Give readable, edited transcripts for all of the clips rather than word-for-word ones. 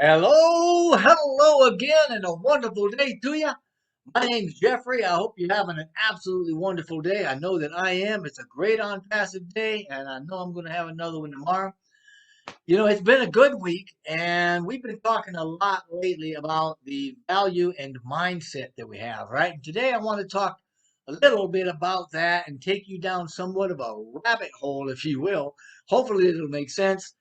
Hello, hello again, and a wonderful day to you. My name's Jeffrey. I hope you're having an absolutely wonderful day. I know that I am. It's a great Onpassive day, and I know I'm going to have another one tomorrow. It's been a good week, and we've been talking a lot lately about the value and mindset that we have, right? And today I want to talk a little bit about that and take you down somewhat of a rabbit hole, if you will. Hopefully, it'll make sense.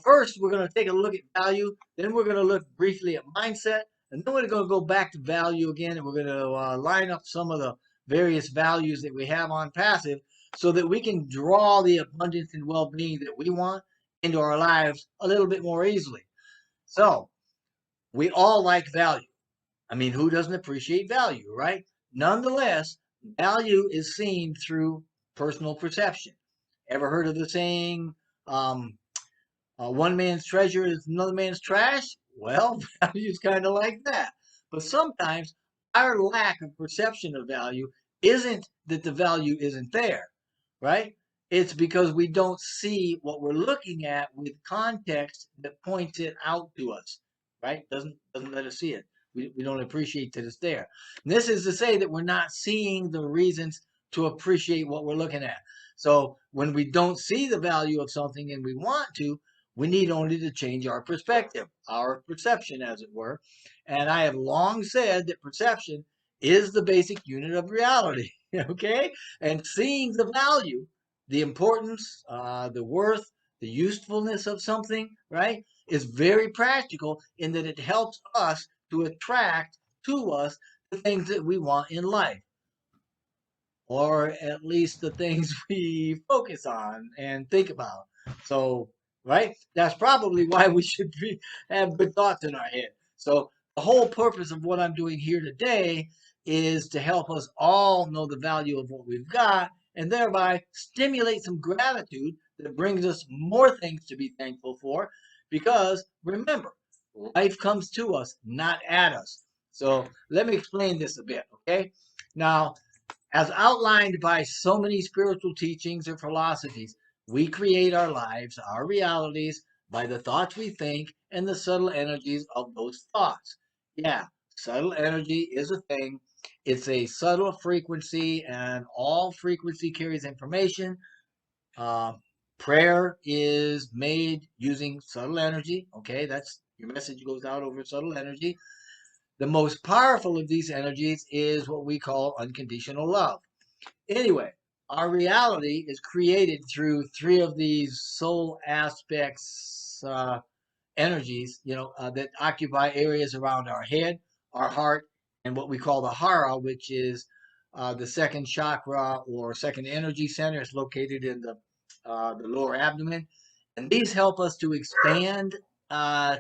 First, we're going to take a look at value, then we're going to look briefly at mindset, and then we're going to go back to value again, and we're going to line up some of the various values that we have on passive so that we can draw the abundance and well being that we want into our lives a little bit more easily. So we all like value. I mean, who doesn't appreciate value, right? Nonetheless, value is seen through personal perception. Ever heard of the saying, um, one man's treasure is another man's trash? Well, value is kind of like that. But sometimes our lack of perception of value isn't that the value isn't there, right? It's because we don't see what we're looking at with context that points it out to us, right? Doesn't let us see it. We don't appreciate that it's there. And this is to say that we're not seeing the reasons to appreciate what we're looking at. So when we don't see the value of something and we want to, we need only to change our perspective, our perception, as it were. And I have long said that perception is the basic unit of reality. Okay? And seeing the value, the importance, the worth, the usefulness of something, right, is very practical in that it helps us to attract to us the things that we want in life, or at least the things we focus on and think about. So, right? That's probably why we should have good thoughts in our head. So, the whole purpose of what I'm doing here today is to help us all know the value of what we've got and thereby stimulate some gratitude that brings us more things to be thankful for. Because remember, life comes to us, not at us. So, let me explain this a bit, okay? Now, as outlined by so many spiritual teachings or philosophies, we create our lives, our realities, by the thoughts we think and the subtle energies of those thoughts. Yeah, subtle energy is a thing. It's a subtle frequency, and all frequency carries information. Uh, Prayer is made using subtle energy. Okay, that's your message goes out over subtle energy. The most powerful of these energies is what we call unconditional love. Anyway, our reality is created through three of these soul aspects, energies, that occupy areas around our head, our heart, and what we call the hara, which is the second chakra or second energy center. It's located in the lower abdomen, and these help us to expand uh,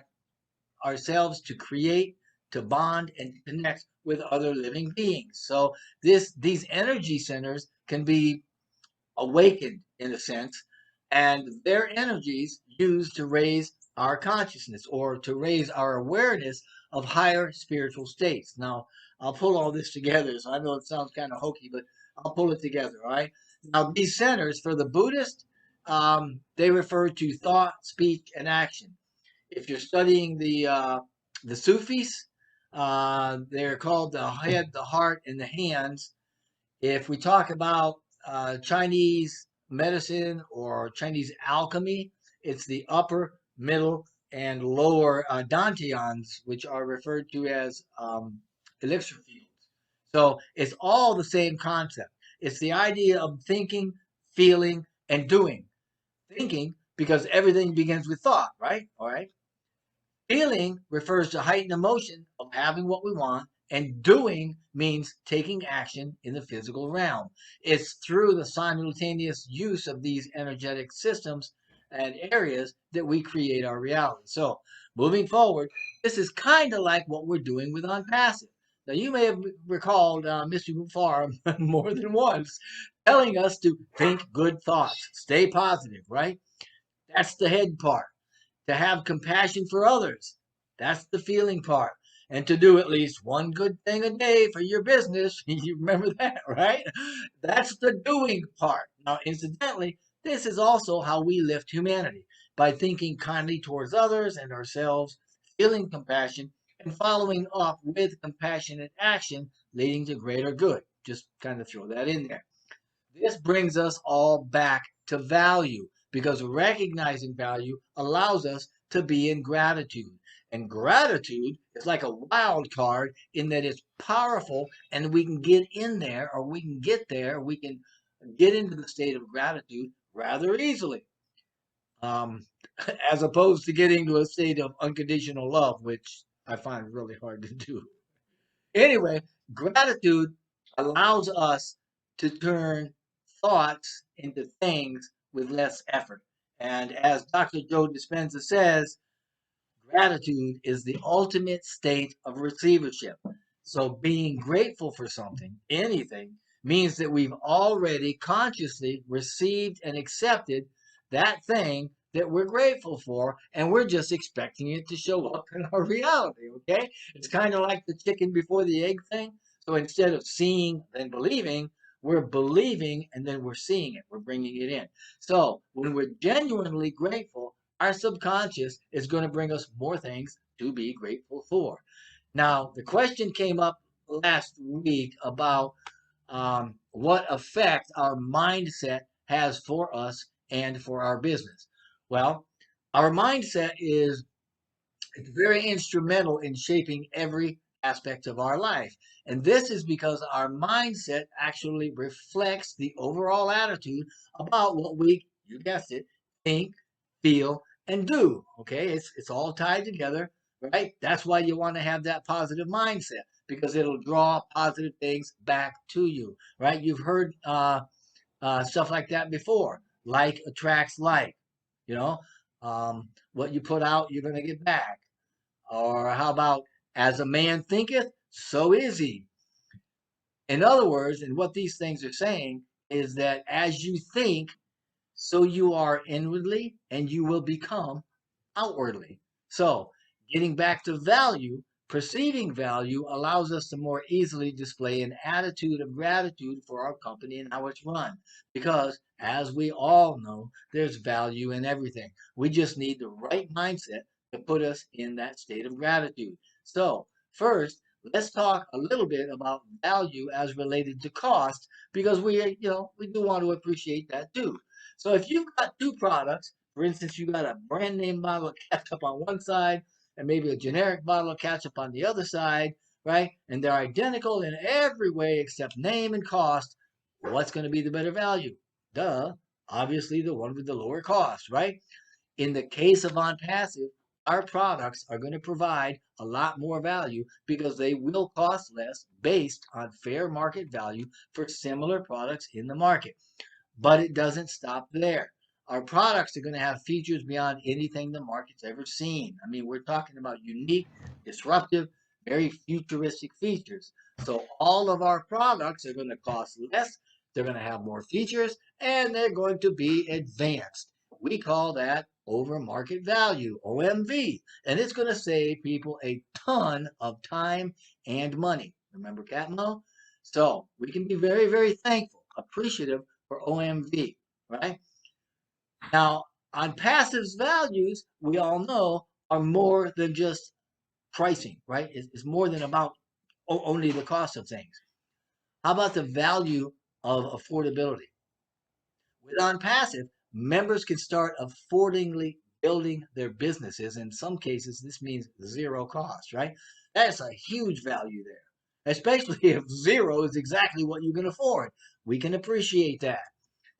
ourselves, to create, to bond, and to connect with other living beings. So these energy centers can be awakened in a sense, and their energies used to raise our consciousness or to raise our awareness of higher spiritual states. Now, I'll pull all this together. So I know it sounds kind of hokey, but I'll pull it together. All right. Now, these centers for the Buddhist, they refer to thought, speech, and action. If you're studying the Sufis, they're called the head, the heart, and the hands. If we talk about Chinese medicine or Chinese alchemy, it's the upper, middle, and lower dantians, which are referred to as elixir fields. So it's all the same concept. It's the idea of thinking, feeling, and doing. Thinking, because everything begins with thought, right? All right. Feeling refers to heightened emotion of having what we want, and doing means taking action in the physical realm. It's through the simultaneous use of these energetic systems and areas that we create our reality. So, moving forward, this is kind of like what we're doing with Unpassive. Now, you may have recalled Mr. Mufar more than once telling us to think good thoughts, stay positive, right? That's the head part. To have compassion for others. That's the feeling part. And to do at least one good thing a day for your business. You remember that, right? That's the doing part. Now, incidentally, this is also how we lift humanity by thinking kindly towards others and ourselves, feeling compassion, and following up with compassionate action leading to greater good. Just kind of throw that in there. This brings us all back to value because recognizing value allows us to be in gratitude. And gratitude is like a wild card in that it's powerful and we can get in there or we can get there, we can get into the state of gratitude rather easily. Um, as opposed to getting to a state of unconditional love, which I find really hard to do. Anyway, gratitude allows us to turn thoughts into things with less effort. And as Dr. Joe Dispenza says, gratitude is the ultimate state of receivership. So being grateful for something, anything, means that we've already consciously received and accepted that thing that we're grateful for, and we're just expecting it to show up in our reality, okay? It's kind of like the chicken before the egg thing. So instead of seeing and believing, we're believing and then we're seeing it, we're bringing it in. So when we're genuinely grateful, our subconscious is going to bring us more things to be grateful for. Now, the question came up last week about what effect our mindset has for us and for our business. Well, our mindset is very instrumental in shaping every aspect of our life. And this is because our mindset actually reflects the overall attitude about what we, you guessed it, think, feel, and do. Okay, it's all tied together, right? That's why you want to have that positive mindset because it'll draw positive things back to you, right? You've heard stuff like that before. Like attracts like, you know, what you put out, you're going to get back. Or how about, as a man thinketh, so is he. In other words, and what these things are saying is that as you think, so you are inwardly, and you will become outwardly. So, getting back to value, perceiving value allows us to more easily display an attitude of gratitude for our company and how it's run. Because, as we all know, there's value in everything. We just need the right mindset to put us in that state of gratitude. So, first, let's talk a little bit about value as related to cost because we do want to appreciate that too. So if you've got two products, for instance, you got a brand name bottle of ketchup on one side and maybe a generic bottle of ketchup on the other side, right? And they're identical in every way except name and cost. What's going to be the better value? Duh, obviously the one with the lower cost, right? In the case of Onpassive, our products are going to provide a lot more value because they will cost less based on fair market value for similar products in the market. But it doesn't stop there. Our products are going to have features beyond anything the market's ever seen. I mean, we're talking about unique, disruptive, very futuristic features. So all of our products are going to cost less, they're going to have more features, and they're going to be advanced. We call that over market value, OMV, and it's going to save people a ton of time and money. Remember Catmo? So we can be very, very thankful, appreciative for OMV, right? Now, Onpassive's values, we all know, are more than just pricing, right? It's more than about only the cost of things. How about the value of affordability? With Onpassive, members can start affordingly building their businesses. In some cases, this means zero cost, right? That's a huge value there, especially if zero is exactly what you can afford. We can appreciate that.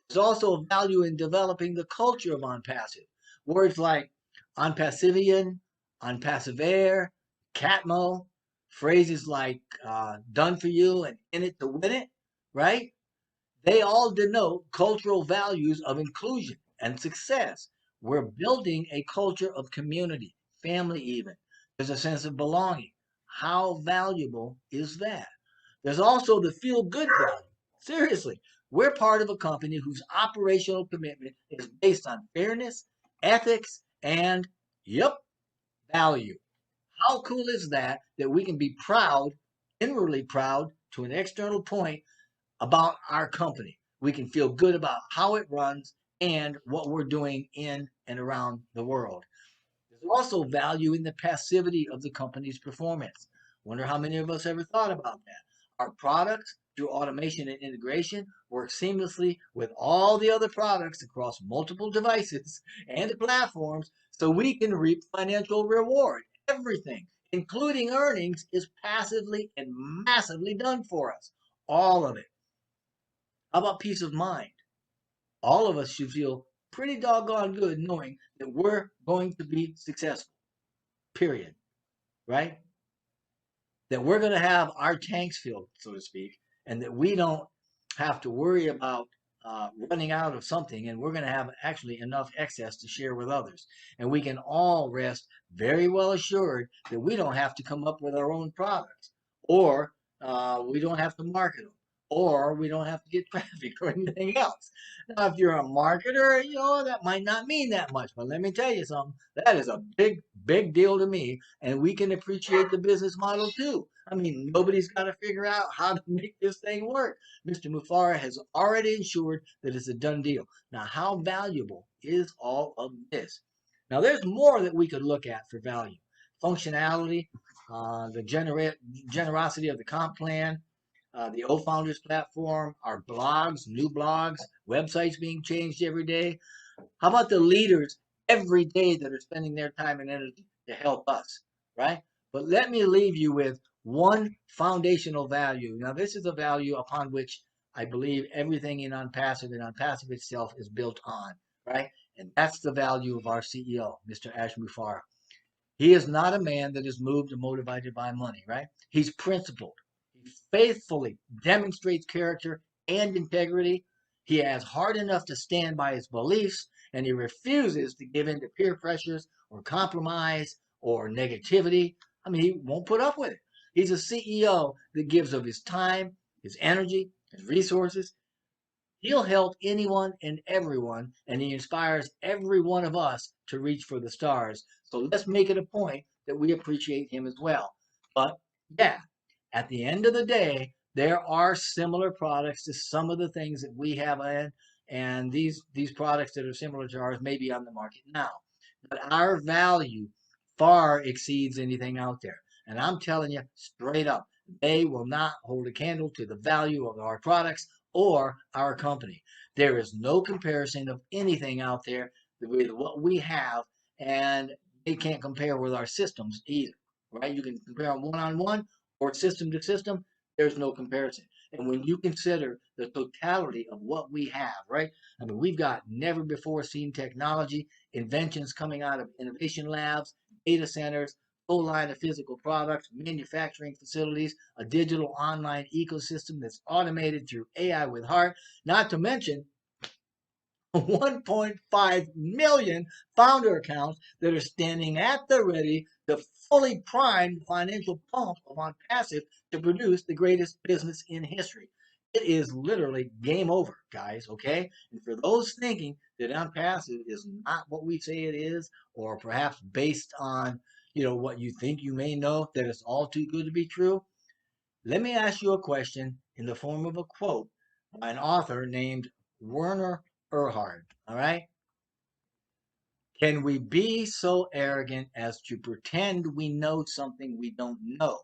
There's also a value in developing the culture of Onpassive. Words like Onpassivian, Onpassivaire, Catmo, phrases like done for you and in it to win it, right? They all denote cultural values of inclusion and success. We're building a culture of community, family even. There's a sense of belonging. How valuable is that? There's also the feel good value. Seriously, we're part of a company whose operational commitment is based on fairness, ethics, and, yep, value. How cool is that that we can be proud, inwardly proud to an external point about our company? We can feel good about how it runs and what we're doing in and around the world. There's also value in the passivity of the company's performance. Wonder how many of us ever thought about that. Our products, through automation and integration, work seamlessly with all the other products across multiple devices and platforms so we can reap financial reward. Everything, including earnings, is passively and massively done for us. All of it. How about peace of mind? All of us should feel pretty doggone good knowing that we're going to be successful, period, right? That we're going to have our tanks filled, so to speak, and that we don't have to worry about running out of something, and we're going to have actually enough excess to share with others. And we can all rest very well assured that we don't have to come up with our own products, or we don't have to market them, or we don't have to get traffic or anything else. Now, if you're a marketer, that might not mean that much, but let me tell you something. That is a big, big deal to me, and we can appreciate the business model too. I mean, nobody's got to figure out how to make this thing work. Mr. Mufara has already ensured that it's a done deal. Now, how valuable is all of this? Now, there's more that we could look at for value. Functionality, the generosity of the comp plan, the O Founders platform, our blogs, new blogs, websites being changed every day. How about the leaders every day that are spending their time and energy to help us, right? But let me leave you with one foundational value. Now, this is a value upon which I believe everything in Onpassive and Onpassive itself is built on, right? And that's the value of our CEO, Mr. Ash Mufara. He is not a man that is moved or motivated by money, right? He's principled. He faithfully demonstrates character and integrity. He has heart enough to stand by his beliefs, and he refuses to give in to peer pressures or compromise or negativity. I mean, he won't put up with it. He's a CEO that gives of his time, his energy, his resources. He'll help anyone and everyone, and he inspires every one of us to reach for the stars. So let's make it a point that we appreciate him as well. But yeah, at the end of the day, there are similar products to some of the things that we have in, and these products that are similar to ours may be on the market now. But our value far exceeds anything out there. And I'm telling you straight up, they will not hold a candle to the value of our products or our company. There is no comparison of anything out there with what we have, and they can't compare with our systems either, right? You can compare them one on one or system to system. There's no comparison. And when you consider the totality of what we have, right? I mean, we've got never before seen technology, inventions coming out of innovation labs, data centers, full line of physical products, manufacturing facilities, a digital online ecosystem that's automated through AI with heart, not to mention 1.5 million founder accounts that are standing at the ready to fully prime the financial pump of Onpassive to produce the greatest business in history. It is literally game over, guys, okay? And for those thinking that Onpassive is not what we say it is, or perhaps based on, what you think you may know, that it's all too good to be true, let me ask you a question in the form of a quote by an author named Werner Erhard. All right. Can we be so arrogant as to pretend we know something we don't know,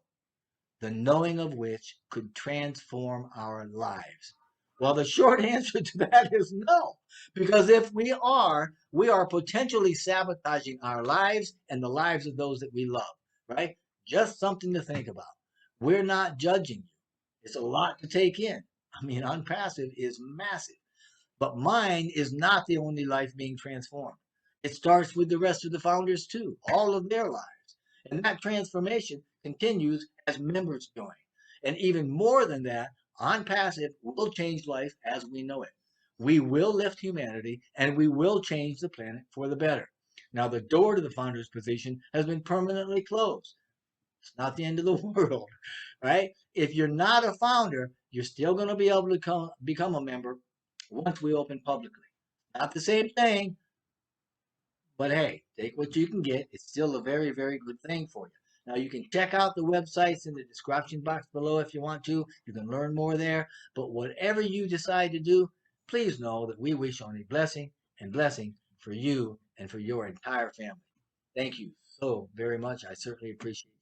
the knowing of which could transform our lives? Well, the short answer to that is no, because if we are potentially sabotaging our lives and the lives of those that we love, right? Just something to think about. We're not judging you. It's a lot to take in. I mean, Unpassive is massive. But mine is not the only life being transformed. It starts with the rest of the founders too, all of their lives. And that transformation continues as members join. And even more than that, OnPassive will change life as we know it. We will lift humanity and we will change the planet for the better. Now, the door to the founder's position has been permanently closed. It's not the end of the world, right? If you're not a founder, you're still going to be able to become a member once we open publicly. Not the same thing, but hey, take what you can get. It's still a very, very good thing for you. Now, you can check out the websites in the description box below if you want to. You can learn more there. But whatever you decide to do, please know that we wish only blessing and blessing for you and for your entire family. Thank you so very much. I certainly appreciate